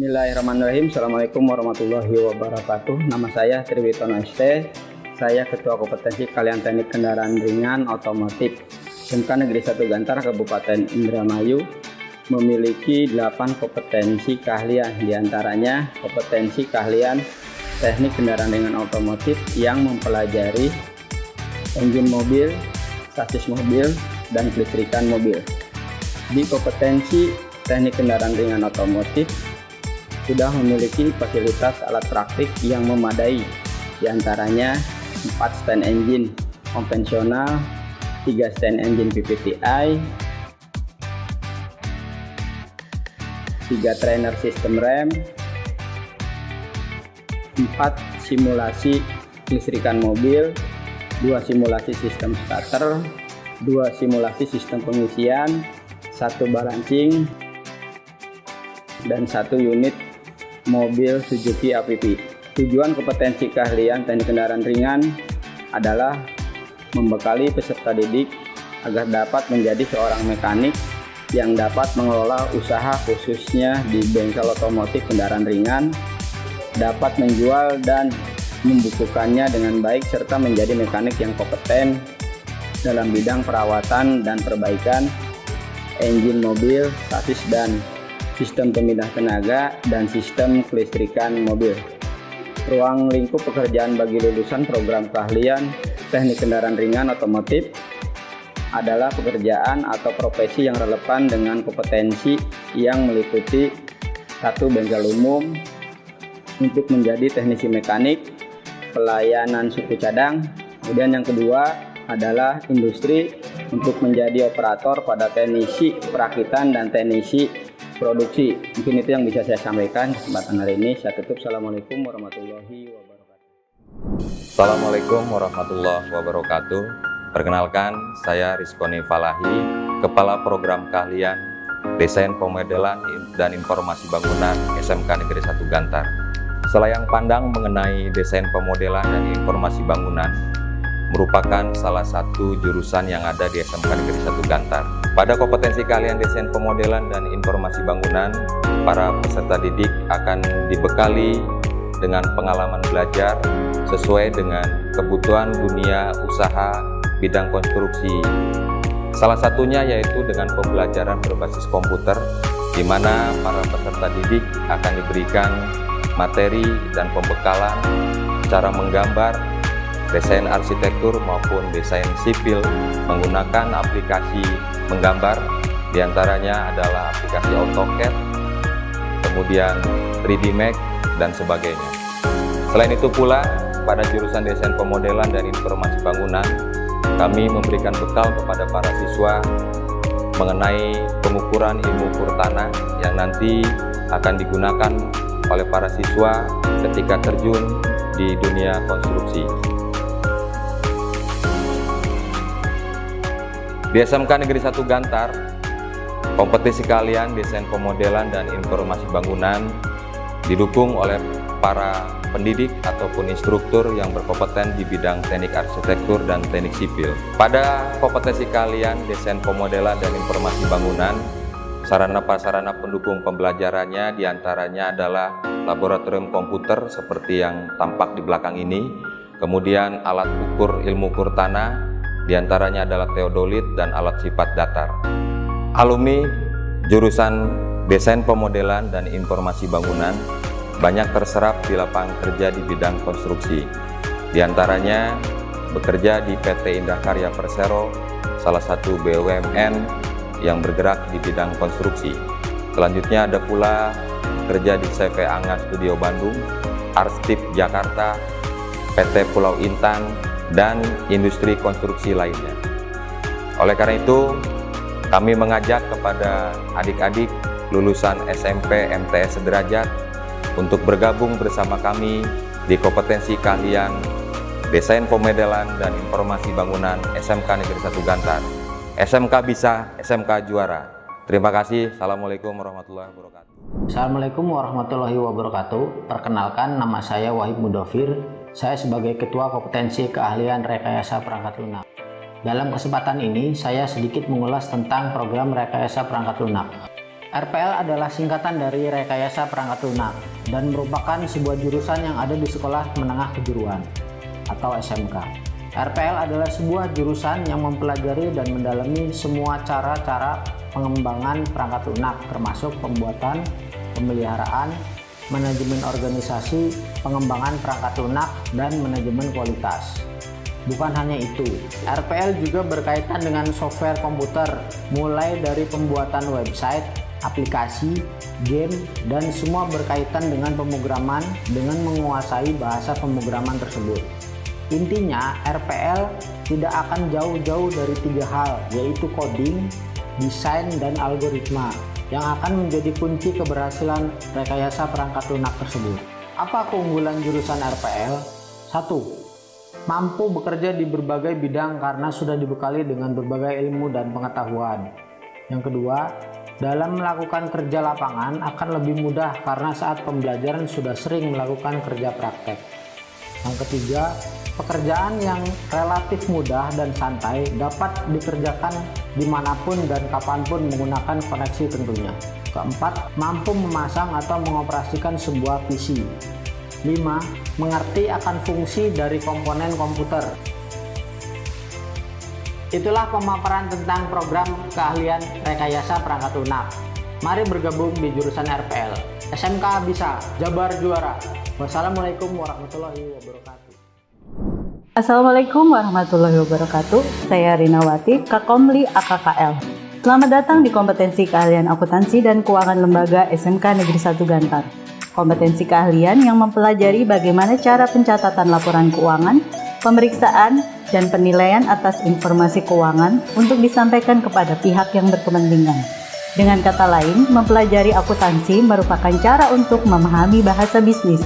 Bismillahirrahmanirrahim. Assalamualaikum warahmatullahi wabarakatuh. Nama saya Triwitono ST. Saya Ketua Kompetensi Keahlian Teknik Kendaraan Ringan Otomotif SMK Negeri 1 Gantar Kabupaten Indramayu memiliki 8 kompetensi keahlian, diantaranya kompetensi keahlian teknik kendaraan ringan otomotif yang mempelajari engine mobil, sasis mobil, dan kelistrikan mobil. Di kompetensi teknik kendaraan ringan otomotif sudah memiliki fasilitas alat praktik yang memadai, diantaranya 4 stand engine konvensional, 3 stand engine PPTI, 3 trainer sistem rem, 4 simulasi kelistrikan mobil, 2 simulasi sistem starter, 2 simulasi sistem pengisian, 1 balancing, dan 1 unit mobil Suzuki APP. Tujuan kompetensi keahlian teknik kendaraan ringan adalah membekali peserta didik agar dapat menjadi seorang mekanik yang dapat mengelola usaha khususnya di bengkel otomotif kendaraan ringan, dapat menjual dan membukukannya dengan baik, serta menjadi mekanik yang kompeten dalam bidang perawatan dan perbaikan engine mobil, sasis dan sistem pemindah tenaga, dan sistem kelistrikan mobil. Ruang lingkup pekerjaan bagi lulusan program keahlian teknik kendaraan ringan otomotif adalah pekerjaan atau profesi yang relevan dengan kompetensi yang meliputi 1. Bengkel umum untuk menjadi teknisi mekanik, pelayanan suku cadang. Kemudian yang kedua adalah industri untuk menjadi operator pada teknisi perakitan dan teknisi produksi. Mungkin itu yang bisa saya sampaikan kesempatan hari ini. Saya tutup. Assalamualaikum warahmatullahi wabarakatuh. Assalamualaikum warahmatullahi wabarakatuh. Perkenalkan, saya Rizkoni Falahi, Kepala Program Keahlian Desain Pemodelan dan Informasi Bangunan SMK Negeri 1 Gantar. Selayang pandang mengenai desain pemodelan dan informasi bangunan merupakan salah satu jurusan yang ada di SMK Negeri 1 Gantar. Pada kompetensi keahlian desain pemodelan dan informasi bangunan, para peserta didik akan dibekali dengan pengalaman belajar sesuai dengan kebutuhan dunia usaha bidang konstruksi. Salah satunya yaitu dengan pembelajaran berbasis komputer, di mana para peserta didik akan diberikan materi dan pembekalan cara menggambar, desain arsitektur maupun desain sipil menggunakan aplikasi menggambar, diantaranya adalah aplikasi AutoCAD, kemudian 3D Max, dan sebagainya. Selain itu pula, pada jurusan desain pemodelan dan informasi bangunan, kami memberikan bekal kepada para siswa mengenai pengukuran ilmu ukur tanah yang nanti akan digunakan oleh para siswa ketika terjun di dunia konstruksi. Di SMK Negeri 1 Gantar, kompetisi keahlian desain pemodelan dan informasi bangunan didukung oleh para pendidik ataupun instruktur yang berkompeten di bidang teknik arsitektur dan teknik sipil. Pada kompetensi keahlian desain pemodelan dan informasi bangunan, sarana-prasarana pendukung pembelajarannya diantaranya adalah laboratorium komputer seperti yang tampak di belakang ini, kemudian alat ukur ilmu ukur tanah, diantaranya adalah teodolit dan alat sifat datar. Alumni jurusan desain pemodelan dan informasi bangunan banyak terserap di lapangan kerja di bidang konstruksi. Diantaranya bekerja di PT Indah Karya Persero, salah satu BUMN yang bergerak di bidang konstruksi. Selanjutnya ada pula kerja di CV Anga Studio Bandung, Arstip Jakarta, PT Pulau Intan, dan industri konstruksi lainnya. Oleh karena itu, kami mengajak kepada adik-adik lulusan SMP MTS Sederajat untuk bergabung bersama kami di kompetensi keahlian desain pemodelan dan informasi bangunan SMK Negeri 1 Gantar. SMK bisa, SMK juara. Terima kasih. Assalamualaikum warahmatullahi wabarakatuh. Assalamualaikum warahmatullahi wabarakatuh. Perkenalkan, nama saya Wahib Mudofir. Saya sebagai Ketua Kompetensi Keahlian Rekayasa Perangkat Lunak. Dalam kesempatan ini, saya sedikit mengulas tentang program rekayasa perangkat lunak. RPL adalah singkatan dari Rekayasa Perangkat Lunak dan merupakan sebuah jurusan yang ada di Sekolah Menengah Kejuruan atau SMK. RPL adalah sebuah jurusan yang mempelajari dan mendalami semua cara-cara pengembangan perangkat lunak, termasuk pembuatan, pemeliharaan, manajemen organisasi, pengembangan perangkat lunak, dan manajemen kualitas. Bukan hanya itu, RPL juga berkaitan dengan software komputer, mulai dari pembuatan website, aplikasi, game, dan semua berkaitan dengan pemrograman dengan menguasai bahasa pemrograman tersebut. Intinya, RPL tidak akan jauh-jauh dari 3 hal, yaitu coding, desain, dan algoritma, yang akan menjadi kunci keberhasilan rekayasa perangkat lunak tersebut. Apa keunggulan jurusan RPL? 1. Mampu bekerja di berbagai bidang karena sudah dibekali dengan berbagai ilmu dan pengetahuan. Yang kedua, dalam melakukan kerja lapangan akan lebih mudah karena saat pembelajaran sudah sering melakukan kerja praktek. Yang ketiga, pekerjaan yang relatif mudah dan santai dapat dikerjakan dimanapun dan kapanpun menggunakan koneksi tentunya. Keempat, mampu memasang atau mengoperasikan sebuah PC. 5. Mengerti akan fungsi dari komponen komputer. Itulah pemaparan tentang program keahlian rekayasa perangkat lunak. Mari bergabung di jurusan RPL. SMK bisa, Jabar juara. Wassalamualaikum warahmatullahi wabarakatuh. Assalamualaikum warahmatullahi wabarakatuh. Saya Rinawati, Kakomli AKKL. Selamat datang di kompetensi keahlian akuntansi dan keuangan lembaga SMK Negeri 1 Gantar. Kompetensi keahlian yang mempelajari bagaimana cara pencatatan laporan keuangan, pemeriksaan, dan penilaian atas informasi keuangan untuk disampaikan kepada pihak yang berkepentingan. Dengan kata lain, mempelajari akuntansi merupakan cara untuk memahami bahasa bisnis.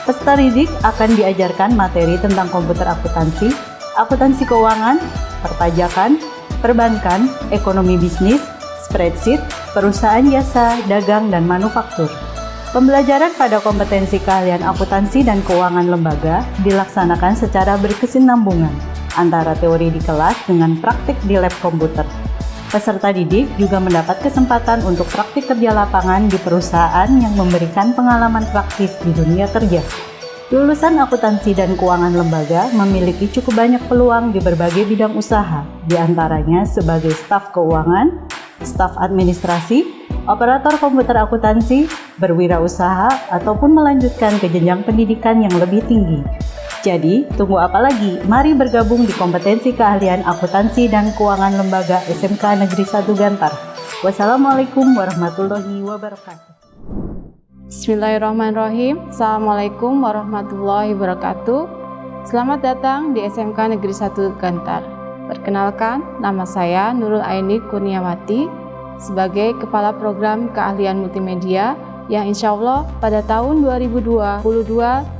Peserta didik akan diajarkan materi tentang komputer akuntansi, akuntansi keuangan, perpajakan, perbankan, ekonomi bisnis, spreadsheet, perusahaan jasa, dagang, dan manufaktur. Pembelajaran pada kompetensi keahlian akuntansi dan keuangan lembaga dilaksanakan secara berkesinambungan antara teori di kelas dengan praktik di lab komputer. Peserta didik juga mendapat kesempatan untuk praktik kerja lapangan di perusahaan yang memberikan pengalaman praktis di dunia kerja. Lulusan akuntansi dan keuangan lembaga memiliki cukup banyak peluang di berbagai bidang usaha, di antaranya sebagai staf keuangan, staf administrasi, operator komputer akuntansi, berwirausaha, ataupun melanjutkan ke jenjang pendidikan yang lebih tinggi. Jadi, tunggu apa lagi? Mari bergabung di kompetensi keahlian akuntansi dan keuangan lembaga SMK Negeri 1 Gantar. Wassalamualaikum warahmatullahi wabarakatuh. Bismillahirrahmanirrahim. Assalamualaikum warahmatullahi wabarakatuh. Selamat datang di SMK Negeri 1 Gantar. Perkenalkan, nama saya Nurul Aini Kurniawati sebagai Kepala Program Keahlian Multimedia yang insya Allah pada tahun 2022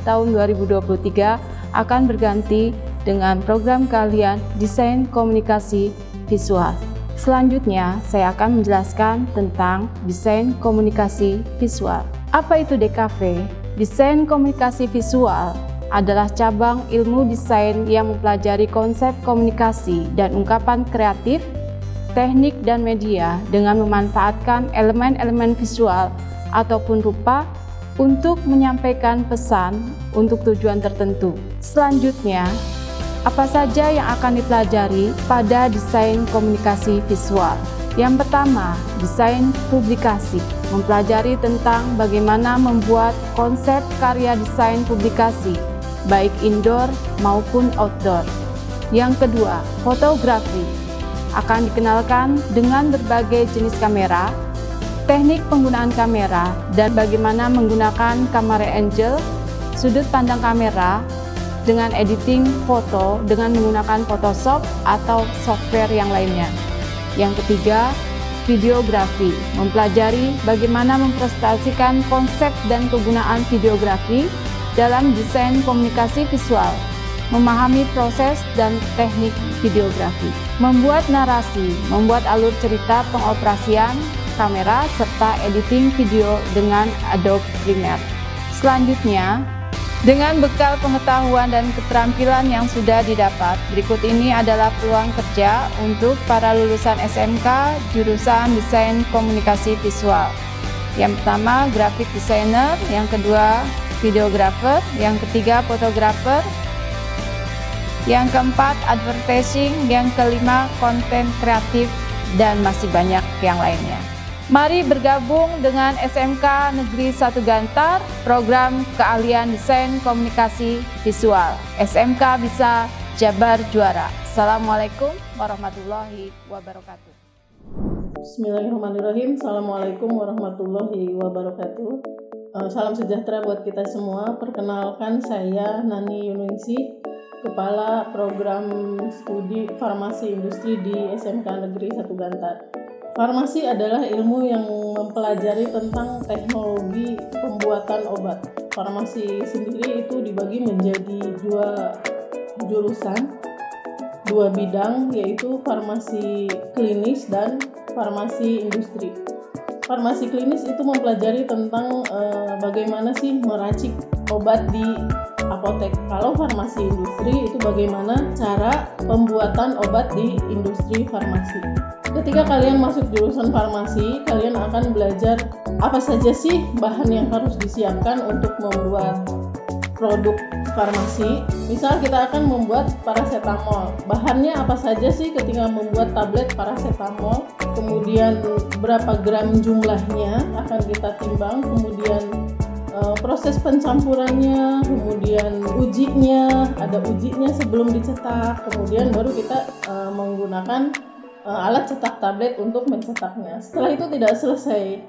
tahun 2023 akan berganti dengan program keahlian Desain Komunikasi Visual. Selanjutnya, saya akan menjelaskan tentang Desain Komunikasi Visual. Apa itu DKV? Desain Komunikasi Visual adalah cabang ilmu desain yang mempelajari konsep komunikasi dan ungkapan kreatif, teknik dan media dengan memanfaatkan elemen-elemen visual ataupun rupa untuk menyampaikan pesan untuk tujuan tertentu. Selanjutnya, apa saja yang akan dipelajari pada desain komunikasi visual? Yang pertama, desain publikasi, mempelajari tentang bagaimana membuat konsep karya desain publikasi, baik indoor maupun outdoor. Yang kedua, fotografi, akan dikenalkan dengan berbagai jenis kamera, teknik penggunaan kamera, dan bagaimana menggunakan kamera angel, sudut pandang kamera, dengan editing foto dengan menggunakan Photoshop atau software yang lainnya. Yang ketiga, videografi, mempelajari bagaimana mempresentasikan konsep dan kegunaan videografi dalam desain komunikasi visual, memahami proses dan teknik videografi, membuat narasi, membuat alur cerita pengoperasian kamera, serta editing video dengan Adobe Premiere. Selanjutnya, Dengan bekal pengetahuan dan keterampilan yang sudah didapat, berikut ini adalah peluang kerja untuk para lulusan SMK jurusan Desain Komunikasi Visual. Yang pertama, graphic designer, yang kedua, videographer, yang ketiga, fotografer, yang keempat, advertising, yang kelima, konten kreatif, dan masih banyak yang lainnya. Mari bergabung dengan SMK Negeri 1 Gantar, program keahlian desain komunikasi visual. SMK bisa, Jabar juara. Assalamualaikum warahmatullahi wabarakatuh. Bismillahirrahmanirrahim. Assalamualaikum warahmatullahi wabarakatuh. Salam sejahtera buat kita semua. Perkenalkan, saya Nani Yuningsih, Kepala Program Studi Farmasi Industri di SMK Negeri 1 Gantar. Farmasi adalah ilmu yang mempelajari tentang teknologi pembuatan obat. Farmasi sendiri itu dibagi menjadi dua jurusan, dua bidang, yaitu farmasi klinis dan farmasi industri. Farmasi klinis itu mempelajari tentang bagaimana sih meracik obat di apotek. Kalau farmasi industri itu bagaimana cara pembuatan obat di industri farmasi. Ketika kalian masuk jurusan farmasi, kalian akan belajar apa saja sih bahan yang harus disiapkan untuk membuat produk farmasi. Misal kita akan membuat paracetamol. Bahannya apa saja sih ketika membuat tablet paracetamol? Kemudian berapa gram jumlahnya akan kita timbang, kemudian proses pencampurannya, kemudian ujinya, ada ujinya sebelum dicetak, kemudian baru kita menggunakan alat cetak tablet untuk mencetaknya. Setelah itu tidak selesai,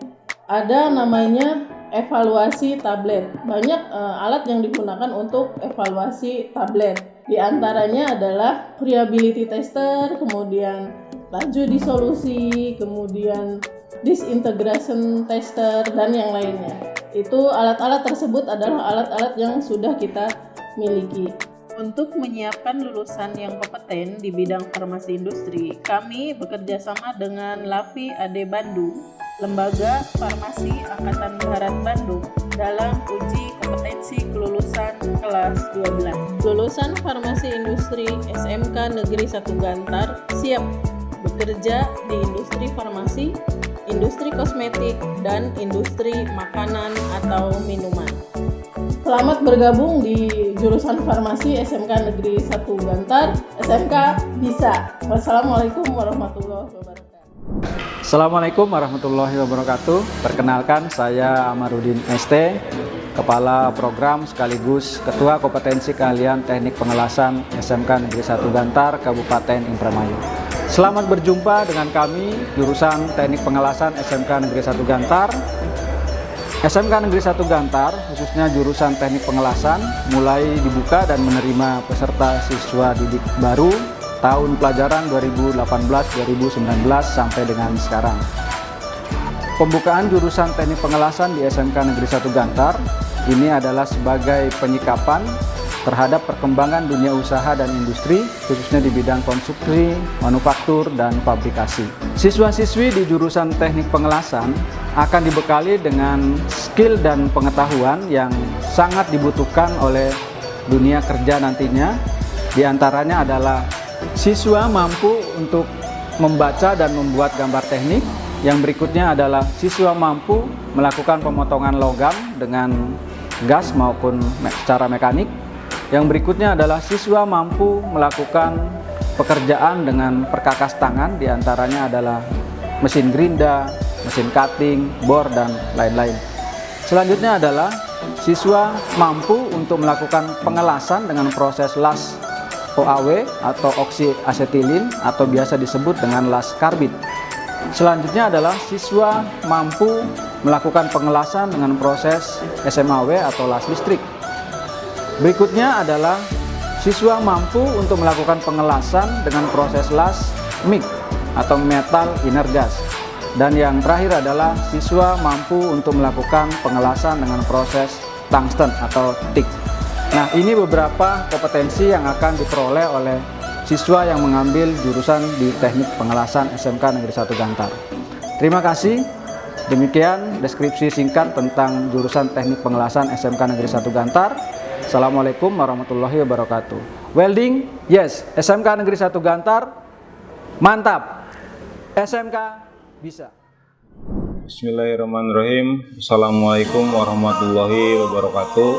ada namanya evaluasi tablet. Banyak alat yang digunakan untuk evaluasi tablet. Di antaranya adalah variability tester, kemudian laju disolusi, kemudian disintegration tester, dan yang lainnya. Itu alat-alat tersebut adalah alat-alat yang sudah kita miliki. Untuk menyiapkan lulusan yang kompeten di bidang farmasi industri, kami bekerja sama dengan LAVI AD Bandung, Lembaga Farmasi Angkatan Darat Bandung, dalam uji kompetensi kelulusan kelas 12. Lulusan farmasi industri SMK Negeri 1 Gantar siap bekerja di industri farmasi, industri kosmetik, dan industri makanan atau minuman. Selamat bergabung di jurusan farmasi SMK Negeri 1 Gantar. SMK bisa. Wassalamualaikum warahmatullahi wabarakatuh. Assalamualaikum warahmatullahi wabarakatuh. Perkenalkan, saya Amarudin ST, Kepala Program sekaligus Ketua Kompetensi Keahlian Teknik Pengelasan SMK Negeri 1 Gantar, Kabupaten Indramayu. Selamat berjumpa dengan kami, jurusan Teknik Pengelasan SMK Negeri 1 Gantar. SMK Negeri 1 Gantar, khususnya jurusan Teknik Pengelasan, mulai dibuka dan menerima peserta siswa didik baru tahun pelajaran 2018-2019 sampai dengan sekarang. Pembukaan jurusan Teknik Pengelasan di SMK Negeri 1 Gantar ini adalah sebagai penyikapan terhadap perkembangan dunia usaha dan industri, khususnya di bidang konstruksi, manufaktur, dan fabrikasi. Siswa-siswi di jurusan Teknik Pengelasan akan dibekali dengan skill dan pengetahuan yang sangat dibutuhkan oleh dunia kerja nantinya. Di antaranya adalah siswa mampu untuk membaca dan membuat gambar teknik. Yang berikutnya adalah siswa mampu melakukan pemotongan logam dengan gas maupun secara mekanik. Yang berikutnya adalah siswa mampu melakukan pekerjaan dengan perkakas tangan, diantaranya adalah mesin gerinda, mesin cutting, bor, dan lain-lain. Selanjutnya adalah siswa mampu untuk melakukan pengelasan dengan proses las OAW atau oksiasetilin atau biasa disebut dengan las karbit. Selanjutnya adalah siswa mampu melakukan pengelasan dengan proses SMAW atau las listrik. Berikutnya adalah siswa mampu untuk melakukan pengelasan dengan proses las MIG atau metal inner gas. Dan yang terakhir adalah siswa mampu untuk melakukan pengelasan dengan proses tungsten atau TIG. Nah, ini beberapa kompetensi yang akan diperoleh oleh siswa yang mengambil jurusan di Teknik Pengelasan SMK Negeri 1 Gantar. Terima kasih. Demikian deskripsi singkat tentang jurusan Teknik Pengelasan SMK Negeri 1 Gantar. Assalamualaikum warahmatullahi wabarakatuh. Welding, yes. SMK Negeri 1 Gantar, mantap. SMK bisa. Bismillahirrahmanirrahim. Assalamualaikum warahmatullahi wabarakatuh.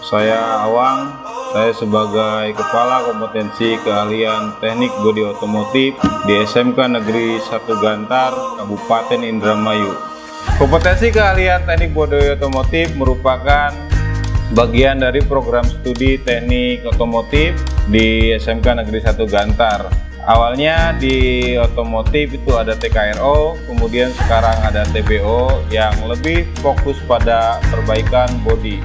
Saya Awang. Saya sebagai Kepala Kompetensi Keahlian Teknik Bodi Otomotif di SMK Negeri 1 Gantar, Kabupaten Indramayu. Kompetensi keahlian teknik bodi otomotif merupakan bagian dari program studi teknik otomotif di SMK Negeri 1 Gantar. Awalnya di otomotif itu ada TKRO, kemudian sekarang ada TBO yang lebih fokus pada perbaikan bodi.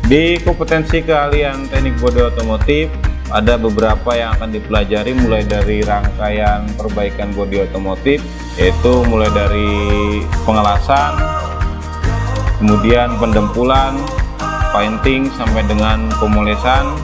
Di kompetensi keahlian teknik bodi otomotif ada beberapa yang akan dipelajari mulai dari rangkaian perbaikan bodi otomotif, yaitu mulai dari pengelasan, kemudian pendempulan, painting sampai dengan pemolesan.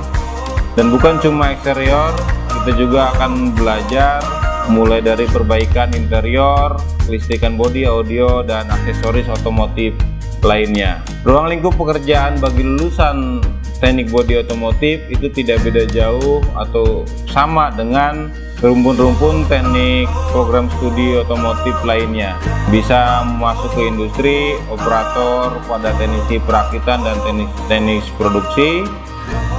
Dan bukan cuma eksterior, kita juga akan belajar mulai dari perbaikan interior, kelistrikan bodi, audio, dan aksesoris otomotif lainnya. Ruang lingkup pekerjaan bagi lulusan teknik bodi otomotif itu tidak beda jauh atau sama dengan rumpun-rumpun teknik program studi otomotif lainnya. Bisa masuk ke industri, operator pada teknisi perakitan dan teknis produksi,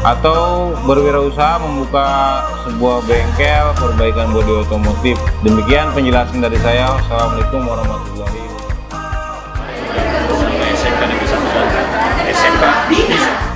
atau berwirausaha membuka sebuah bengkel perbaikan bodi otomotif. Demikian penjelasan dari saya. Wassalamualaikum warahmatullahi wabarakatuh. SMK Negeri 1 Gantar, SMK bisa.